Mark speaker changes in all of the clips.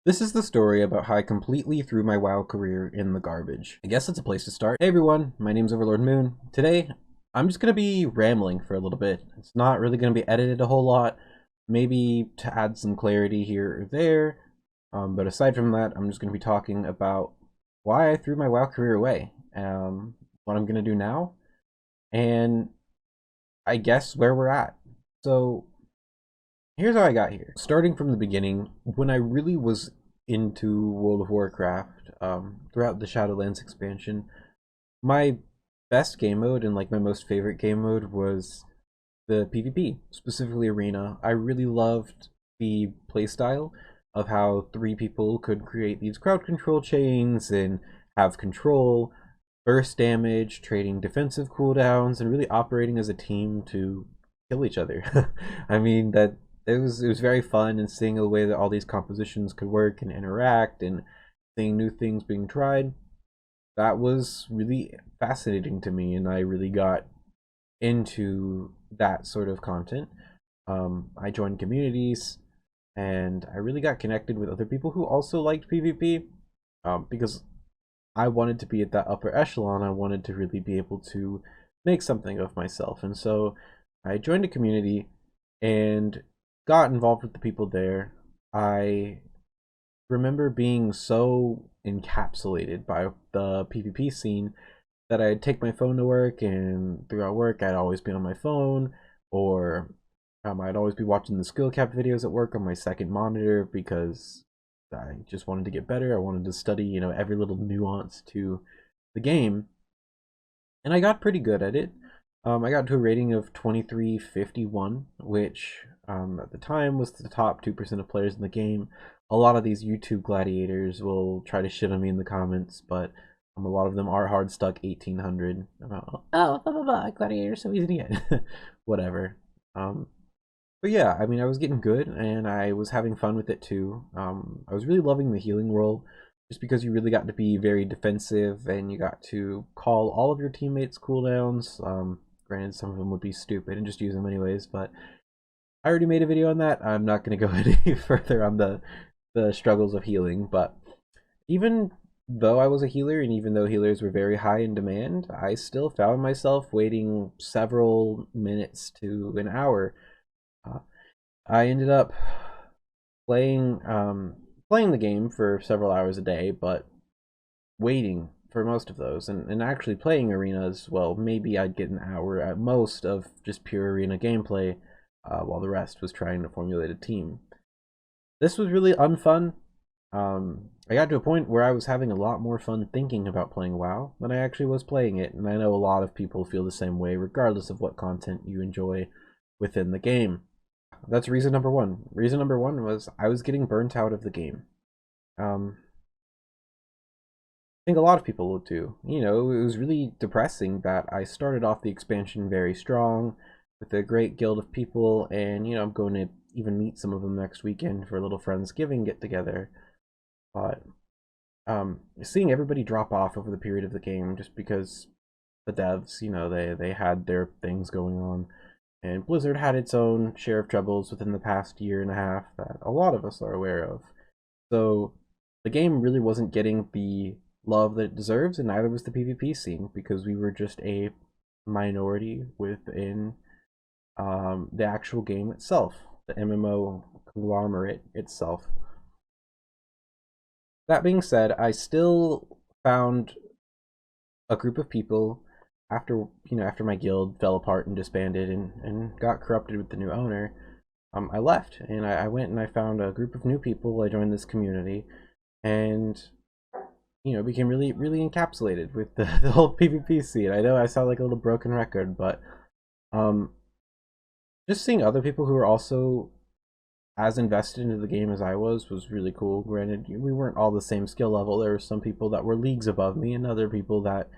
Speaker 1: This is the story about how I completely threw my WoW career in the garbage. I guess it's a place to start. Hey everyone, my name's Overlord Moon. Today, I'm just gonna be rambling for a little bit. It's not really gonna be edited a whole lot, maybe to add some clarity here or there. But aside from that, I'm just gonna be talking about why I threw my WoW career away, what I'm gonna do now, and I guess where we're at. So here's how I got here. Starting from the beginning, when I really was into World of Warcraft, throughout the Shadowlands expansion, my best game mode and like my most favorite game mode was the PvP, specifically Arena. I really loved the playstyle of how three people could create these crowd control chains and have control, burst damage, trading defensive cooldowns, and really operating as a team to kill each other. I mean that it was very fun, and seeing the way that all these compositions could work and interact and seeing new things being tried, that was really fascinating to me, and I really got into that sort of content. I joined communities, and I really got connected with other people who also liked PvP, because I wanted to be at that upper echelon. I wanted to really be able to make something of myself. And so I joined a community and got involved with the people there. I remember being so encapsulated by the PvP scene that I'd take my phone to work, and throughout work, I'd always be on my phone, or I'd always be watching the skill cap videos at work on my second monitor because I just wanted to get better. I wanted to study, every little nuance to the game, and I got pretty good at it. I got to a rating of 2351, which at the time was the top 2% of players in the game. A lot of these YouTube gladiators will try to shit on me in the comments, but a lot of them are hard stuck 1800. About, oh, blah, blah, blah, gladiator's so easy to get. Whatever. But yeah, I mean, I was getting good and I was having fun with it too. I was really loving the healing role just because you really got to be very defensive and you got to call all of your teammates' cooldowns. Granted, some of them would be stupid and just use them anyways, but I already made a video on that. I'm not going to go any further on the struggles of healing, but even though I was a healer and even though healers were very high in demand, I still found myself waiting several minutes to an hour. Uh, I ended up playing the game for several hours a day, but waiting for most of those, and actually playing arenas. Well, maybe I'd get an hour at most of just pure arena gameplay, while the rest was trying to formulate a team. This was really unfun. I got to a point where I was having a lot more fun thinking about playing WoW than I actually was playing it, and I know a lot of people feel the same way, regardless of what content you enjoy within the game. That's reason number one. Reason number one was I was getting burnt out of the game. I think a lot of people would too. It was really depressing that I started off the expansion very strong with a great guild of people, and I'm going to even meet some of them next weekend for a little Friendsgiving get together. But seeing everybody drop off over the period of the game just because the devs, they had their things going on, and Blizzard had its own share of troubles within the past year and a half that a lot of us are aware of. So the game really wasn't getting the love that it deserves, and neither was the PvP scene because we were just a minority within the actual game itself, the MMO conglomerate itself. That being said, I still found a group of people after my guild fell apart and disbanded and got corrupted with the new owner. I left and I went and I found a group of new people. I joined this community and became really really encapsulated with the whole PvP scene. I know I sound like a little broken record, but um, just seeing other people who were also as invested into the game as I was really cool. Granted, we weren't all the same skill level. There were some people that were leagues above me, and other people that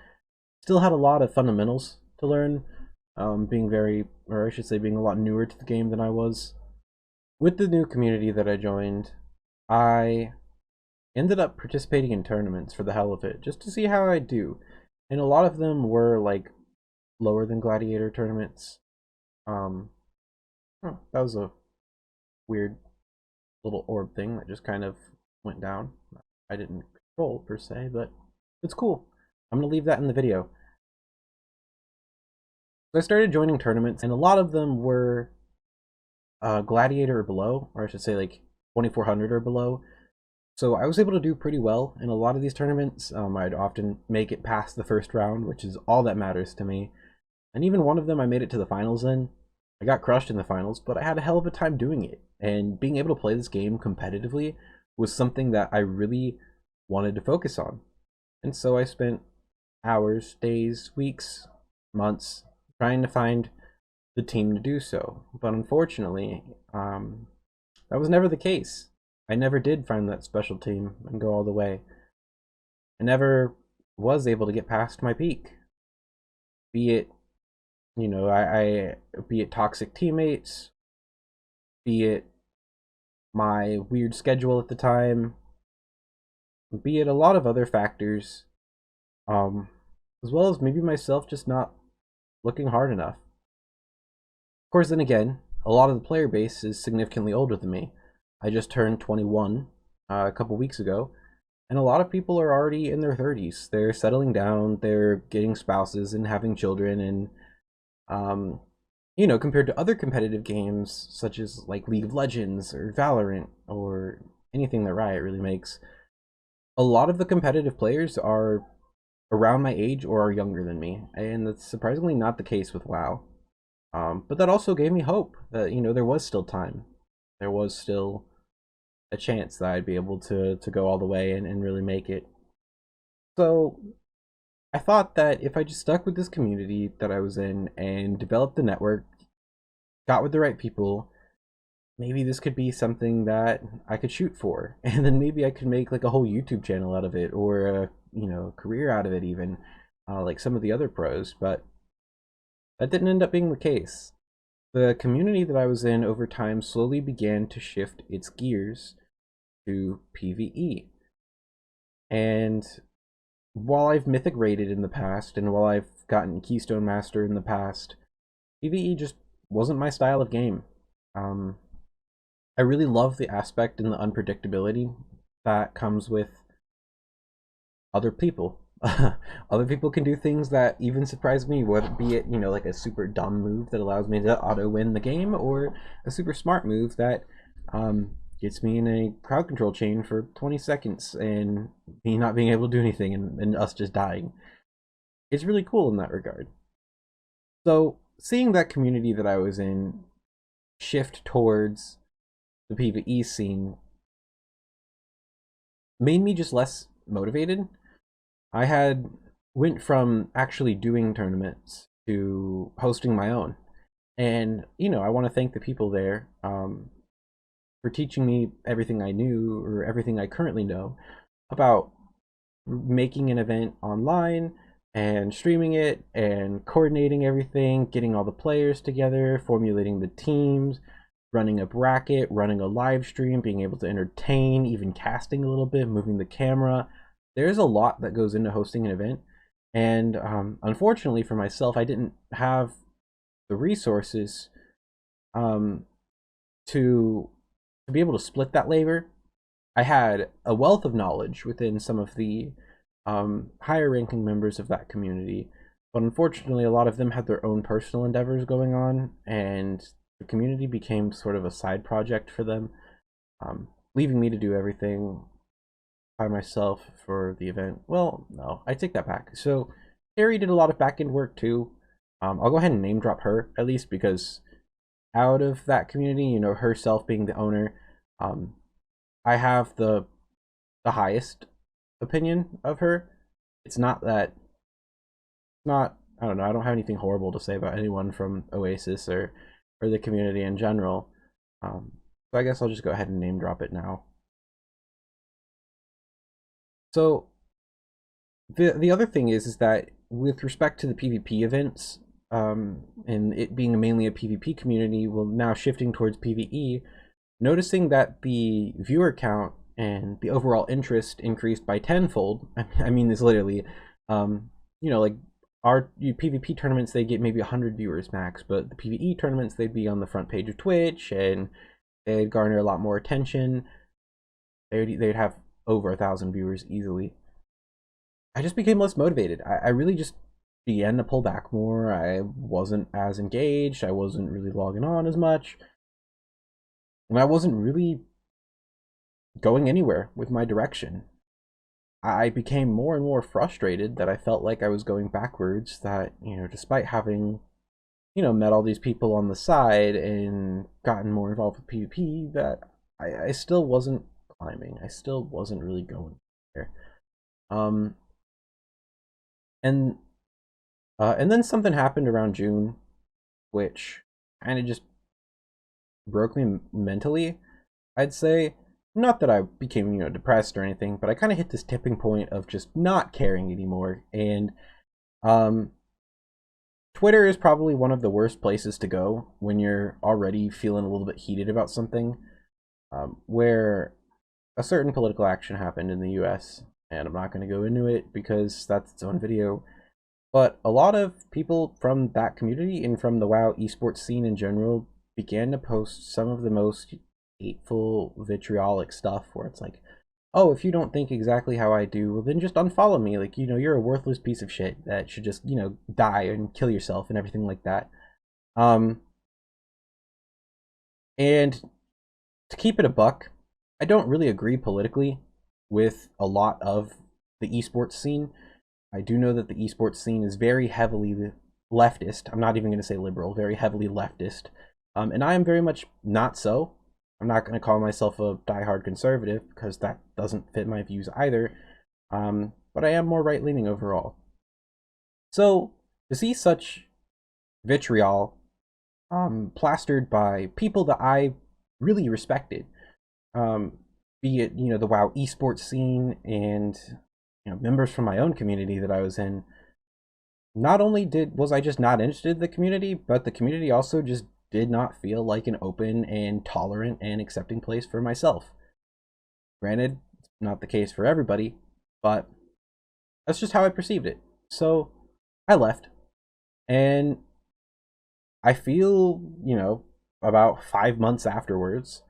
Speaker 1: still had a lot of fundamentals to learn. Or I should say, being a lot newer to the game than I was. With the new community that I joined, I ended up participating in tournaments for the hell of it, just to see how I do. And a lot of them were like lower than gladiator tournaments. Um, that was a weird little orb thing that just kind of went down. I didn't control per se, but it's cool. I'm gonna leave that in the video. So I started joining tournaments, and a lot of them were Gladiator or below, or I should say like 2400 or below. So I was able to do pretty well in a lot of these tournaments. I'd often make it past the first round, which is all that matters to me. And even one of them I made it to the finals in. I got crushed in the finals, but I had a hell of a time doing it. And being able to play this game competitively was something that I really wanted to focus on. And so I spent hours, days, weeks, months trying to find the team to do so. But unfortunately, that was never the case. I never did find that special team and go all the way. I never was able to get past my peak. Be it, you know, I be it toxic teammates, be it my weird schedule at the time, be it a lot of other factors, as well as maybe myself just not looking hard enough. Of course, then again, a lot of the player base is significantly older than me. I just turned 21 a couple weeks ago, and a lot of people are already in their 30s. They're settling down, they're getting spouses and having children, and you know, compared to other competitive games such as like League of Legends or Valorant or anything that Riot really makes, a lot of the competitive players are around my age or are younger than me, and that's surprisingly not the case with WoW. But that also gave me hope that, you know, there was still time. There was still a chance that I'd be able to go all the way and really make it. So I thought that if I just stuck with this community that I was in and developed the network, got with the right people, maybe this could be something that I could shoot for. And then maybe I could make like a whole YouTube channel out of it, or a, you know, career out of it even, like some of the other pros. But that didn't end up being the case. The community that I was in over time slowly began to shift its gears to PvE. And while I've mythic raided in the past, and while I've gotten Keystone Master in the past, PvE just wasn't my style of game. I really love the aspect and the unpredictability that comes with other people. Other people can do things that even surprise me, whether be it, you know, like a super dumb move that allows me to auto win the game, or a super smart move that gets me in a crowd control chain for 20 seconds and me not being able to do anything, and us just dying. It's really cool in that regard. So seeing that community that I was in shift towards the PvE scene made me just less motivated. I had went from actually doing tournaments to hosting my own. And, you know, I want to thank the people there for teaching me everything I knew, or everything I currently know, about making an event online and streaming it and coordinating everything, getting all the players together, formulating the teams, running a bracket, running a live stream, being able to entertain, even casting a little bit, moving the camera. There's a lot that goes into hosting an event, and unfortunately for myself, I didn't have the resources to be able to split that labor. I had a wealth of knowledge within some of the higher ranking members of that community, but unfortunately a lot of them had their own personal endeavors going on, and the community became sort of a side project for them, leaving me to do everything by myself for the event. Well, no, I take that back. So Carrie did a lot of back end work too. I'll go ahead and name drop her, at least, because out of that community, you know, herself being the owner, I have the highest opinion of her. It's not that, not, I don't know, I don't have anything horrible to say about anyone from Oasis or the community in general. So I guess I'll just go ahead and name drop it now. So the other thing is that with respect to the PvP events, and it being mainly a PvP community, well, now shifting towards PvE, noticing that the viewer count and the overall interest increased by tenfold. I mean this literally. You know, like our PvP tournaments, they get maybe 100 viewers max, but the PvE tournaments, they'd be on the front page of Twitch and they'd garner a lot more attention. they'd have over 1,000 viewers easily. I just became less motivated. I really just began to pull back more. I wasn't as engaged. I wasn't really logging on as much. And I wasn't really going anywhere with my direction. I became more and more frustrated that I felt like I was going backwards, that, despite having, met all these people on the side and gotten more involved with PvP, that I still wasn't climbing. I still wasn't really going there. Um, and and then something happened around June, which kind of just broke me mentally, I'd say. Not that I became, depressed or anything, but I kind of hit this tipping point of just not caring anymore. And um, Twitter is probably one of the worst places to go when you're already feeling a little bit heated about something. Where a certain political action happened in the US, and I'm not going to go into it because that's its own video. But a lot of people from that community and from the WoW esports scene in general began to post some of the most hateful, vitriolic stuff where it's like, oh, if you don't think exactly how I do, well, then just unfollow me. Like, you're a worthless piece of shit that should just, die and kill yourself and everything like that. Um, and to keep it a buck, I don't really agree politically with a lot of the esports scene. I do know that the esports scene is very heavily leftist. I'm not even going to say liberal, very heavily leftist. And I am very much not so. I'm not going to call myself a diehard conservative because that doesn't fit my views either. But I am more right-leaning overall. So to see such vitriol plastered by people that I really respected, be it the WoW esports scene and members from my own community that I was in. Not only was I just not interested in the community, but the community also just did not feel like an open and tolerant and accepting place for myself. Granted, it's not the case for everybody, but that's just how I perceived it. So I left, and I feel, about 5 months afterwards,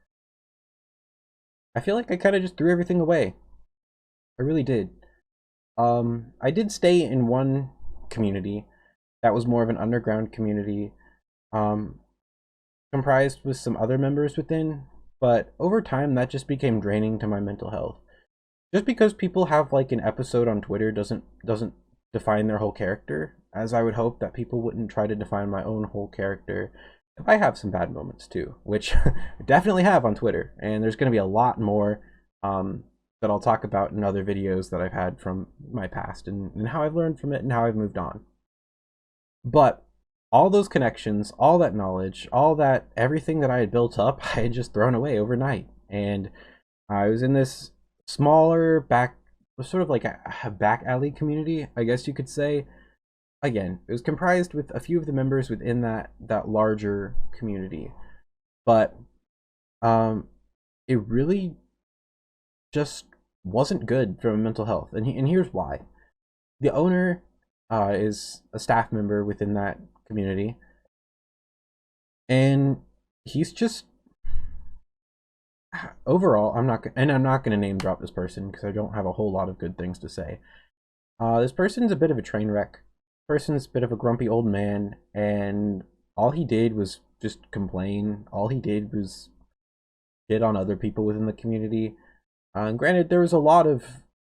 Speaker 1: I feel like I kind of just threw everything away. I really did. I did stay in one community that was more of an underground community, um, comprised with some other members within, but over time that just became draining to my mental health. Just because people have like an episode on Twitter doesn't define their whole character, as I would hope that people wouldn't try to define my own whole character if I have some bad moments too, which I definitely have on Twitter, and there's going to be a lot more that I'll talk about in other videos that I've had from my past and how I've learned from it and how I've moved on. But all those connections, all that knowledge, all that everything that I had built up, I had just thrown away overnight. And I was in this smaller sort of like a back alley community, I guess you could say. Again, it was comprised with a few of the members within that larger community, but it really just wasn't good for mental health, and here's why. The owner is a staff member within that community, and he's just overall. I'm not going to name drop this person because I don't have a whole lot of good things to say. This person's a bit of a train wreck. Person's a bit of a grumpy old man, and all he did was just complain. All he did was shit on other people within the community. And granted, there was a lot of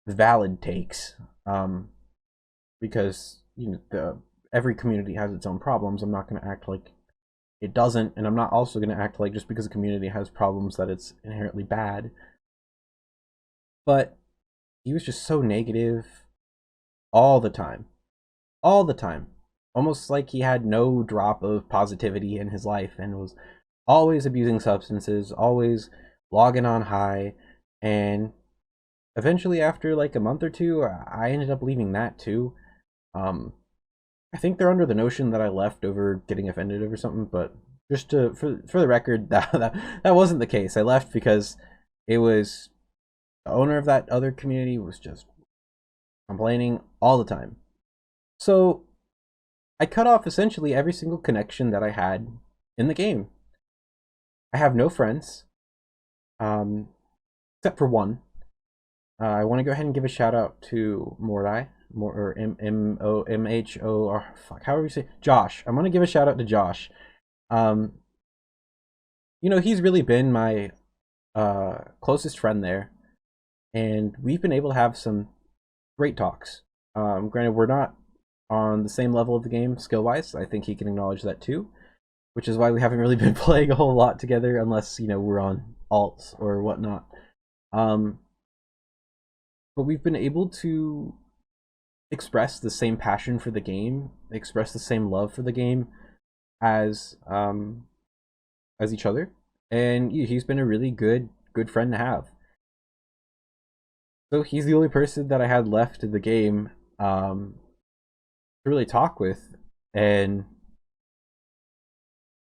Speaker 1: valid takes, because every community has its own problems. I'm not going to act like it doesn't, and I'm not also going to act like just because a community has problems that it's inherently bad. But he was just so negative all the time. All the time. Almost like he had no drop of positivity in his life and was always abusing substances, always logging on high, and eventually after like a month or two, I ended up leaving that too. I think they're under the notion that I left over getting offended over something, but just for the record, that wasn't the case. I left because it was the owner of that other community was just complaining all the time. So I cut off essentially every single connection that I had in the game. I have no friends. except for one. I want to go ahead and give a shout out to Mordai, or M-O-M-H-O, or fuck, however you say, Josh. I'm going to give a shout out to Josh. Um, he's really been my closest friend there, and we've been able to have some great talks. Granted, we're not on the same level of the game skill wise. I think he can acknowledge that too, which is why we haven't really been playing a whole lot together unless we're on alts or whatnot. But we've been able to express the same passion for the game, express the same love for the game as each other, and he's been a really good friend to have. So he's the only person that I had left in the game to really talk with, and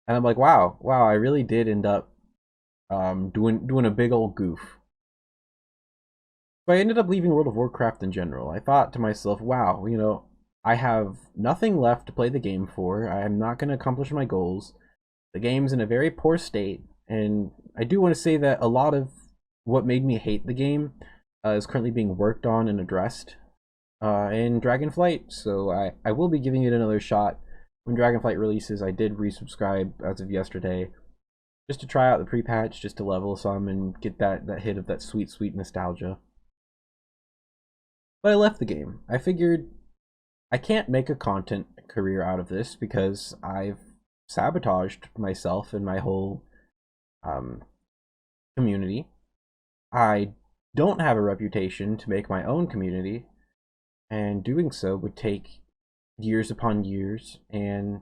Speaker 1: I'm like, wow, I really did end up doing a big old goof. So I ended up leaving World of Warcraft in general. I thought to myself, wow, I have nothing left to play the game for. I am not going to accomplish my goals. The game's in a very poor state, and I do want to say that a lot of what made me hate the game is currently being worked on and addressed in Dragonflight, so I will be giving it another shot when Dragonflight releases. I did resubscribe as of yesterday, just to try out the pre-patch, just to level some and get that hit of that sweet nostalgia. But I left the game. I figured I can't make a content career out of this because I've sabotaged myself and my whole community. I don't have a reputation to make my own community, and doing so would take years upon years and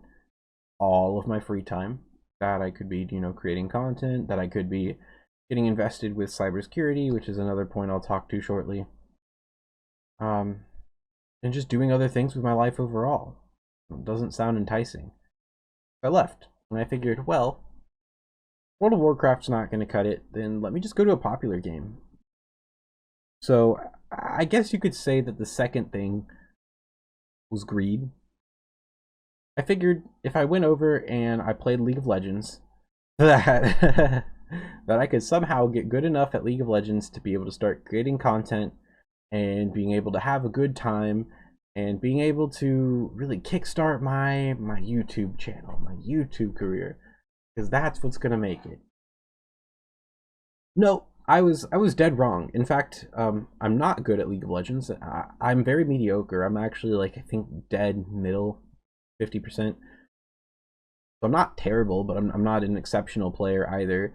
Speaker 1: all of my free time that I could be, creating content, that I could be getting invested with cybersecurity, which is another point I'll talk to shortly. And just doing other things with my life overall. It doesn't sound enticing. I left, and I figured, well, World of Warcraft's not going to cut it, then let me just go to a popular game. So I guess you could say that the second thing was greed. I figured if I went over and I played League of Legends, that that I could somehow get good enough at League of Legends to be able to start creating content and being able to have a good time and being able to really kickstart my YouTube channel, my YouTube career, because that's what's gonna make it. No, I was dead wrong. In fact, I'm not good at League of Legends. I'm very mediocre. I'm actually like, I think, dead middle, 50%. So I'm not terrible, but I'm not an exceptional player either.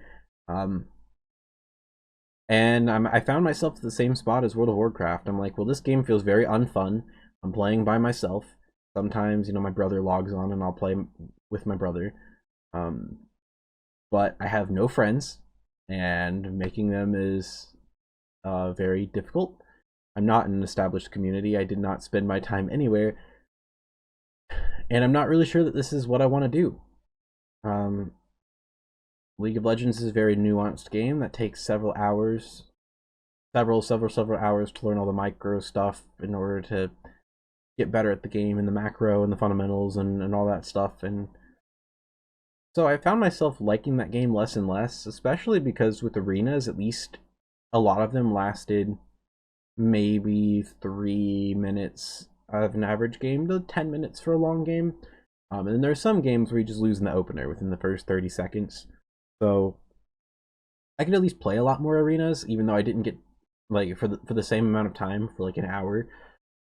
Speaker 1: And I found myself at the same spot as World of Warcraft. I'm like, well, this game feels very unfun. I'm playing by myself. Sometimes, my brother logs on and I'll play with my brother. But I have no friends, and making them is very difficult. I'm not in an established community. I did not spend my time anywhere. And I'm not really sure that this is what I want to do. League of Legends is a very nuanced game that takes several hours, several hours to learn all the micro stuff in order to get better at the game and the macro and the fundamentals and all that stuff. And so I found myself liking that game less and less, especially because with arenas, at least a lot of them lasted maybe 3 minutes out of an average game to 10 minutes for a long game. And then there's some games where you just lose in the opener within the first 30 seconds. So I could at least play a lot more arenas, even though I didn't get like for the same amount of time for like an hour.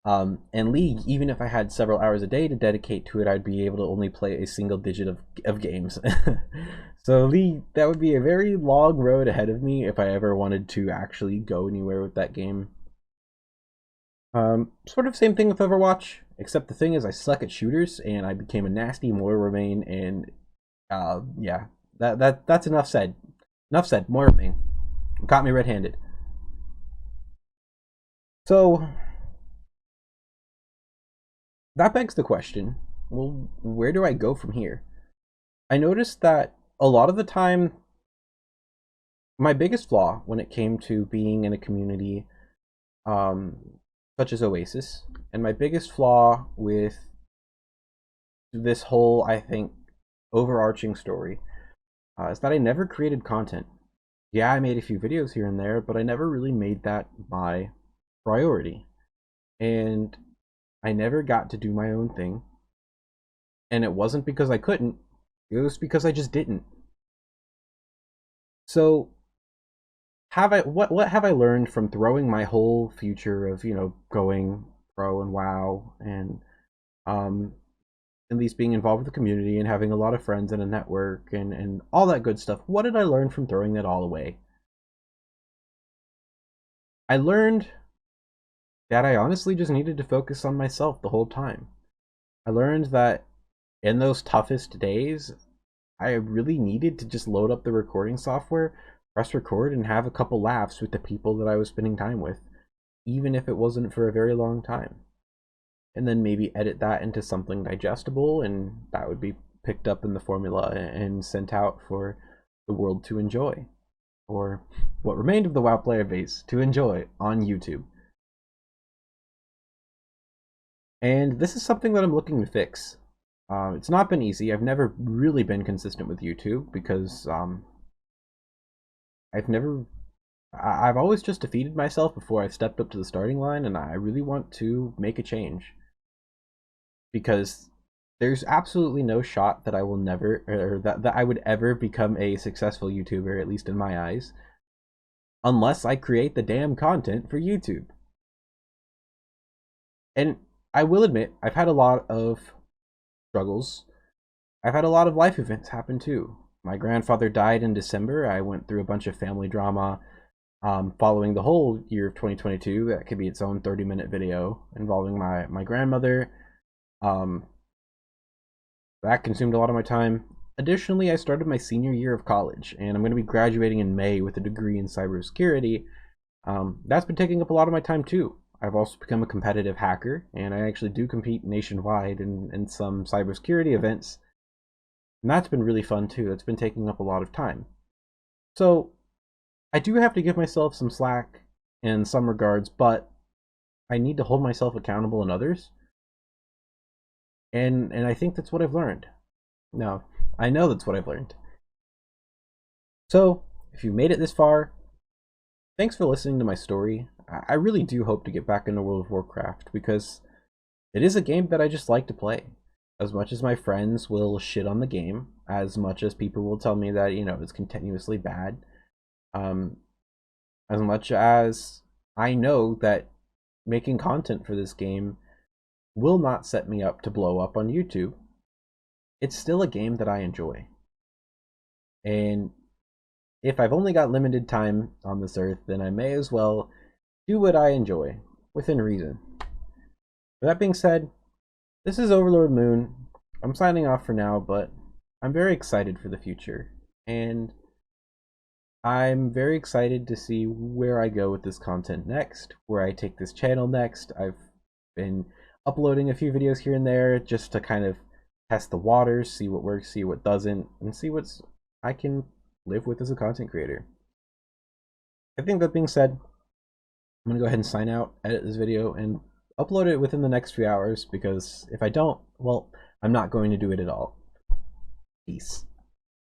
Speaker 1: And League, even if I had several hours a day to dedicate to it, I'd be able to only play a single digit of games. So League, that would be a very long road ahead of me if I ever wanted to actually go anywhere with that game. Sort of same thing with Overwatch, except the thing is I suck at shooters and I became a nasty Moira main, and yeah, that's enough said. Enough said. Moira main. Caught me red-handed. So that begs the question, well, where do I go from here? I noticed that a lot of the time, my biggest flaw when it came to being in a community such as Oasis, and my biggest flaw with this whole, I think, overarching story is that I never created content. Yeah, I made a few videos here and there, but I never really made that my priority. And I never got to do my own thing. And it wasn't because I couldn't, it was because I just didn't. So have I what have I learned from throwing my whole future of, going pro and WoW and um at least being involved with the community and having a lot of friends and a network and all that good stuff. What did I learn from throwing that all away? I learned that I honestly just needed to focus on myself the whole time. I learned that in those toughest days, I really needed to just load up the recording software, press record, and have a couple laughs with the people that I was spending time with, even if it wasn't for a very long time. And then maybe edit that into something digestible, and that would be picked up in the formula and sent out for the world to enjoy, or what remained of the WoW player base to enjoy on YouTube. And this is something that I'm looking to fix. It's not been easy. I've never really been consistent with YouTube because I've never. I've always just defeated myself before I've stepped up to the starting line, and I really want to make a change because there's absolutely no shot that I will never, or that I would ever become a successful YouTuber, at least in my eyes, unless I create the damn content for YouTube. And I will admit, I've had a lot of struggles. I've had a lot of life events happen too. My grandfather died in December. I went through a bunch of family drama following the whole year of 2022. That could be its own 30-minute video involving my grandmother. Um, that consumed a lot of my time. Additionally, I started my senior year of college, and I'm going to be graduating in May with a degree in cybersecurity. That's been taking up a lot of my time too. I've also become a competitive hacker, and I actually do compete nationwide in some cybersecurity events. And that's been really fun too. It's been taking up a lot of time. So I do have to give myself some slack in some regards, but I need to hold myself accountable in others. And I think that's what I've learned. No, I know that's what I've learned. So if you made it this far, thanks for listening to my story. I really do hope to get back into World of Warcraft because it is a game that I just like to play. As much as my friends will shit on the game, as much as people will tell me that, it's continuously bad, um, as much as I know that making content for this game will not set me up to blow up on YouTube, it's still a game that I enjoy. And if I've only got limited time on this earth, then I may as well do what I enjoy, within reason. With that being said, this is Overlord Moon. I'm signing off for now, but I'm very excited for the future. And I'm very excited to see where I go with this content next, where I take this channel next. I've been uploading a few videos here and there just to kind of test the waters, see what works, see what doesn't, and see what's I can live with as a content creator. I think that being said, I'm gonna go ahead and sign out, edit this video, and upload it within the next few hours because if I don't, well, I'm not going to do it at all. Peace.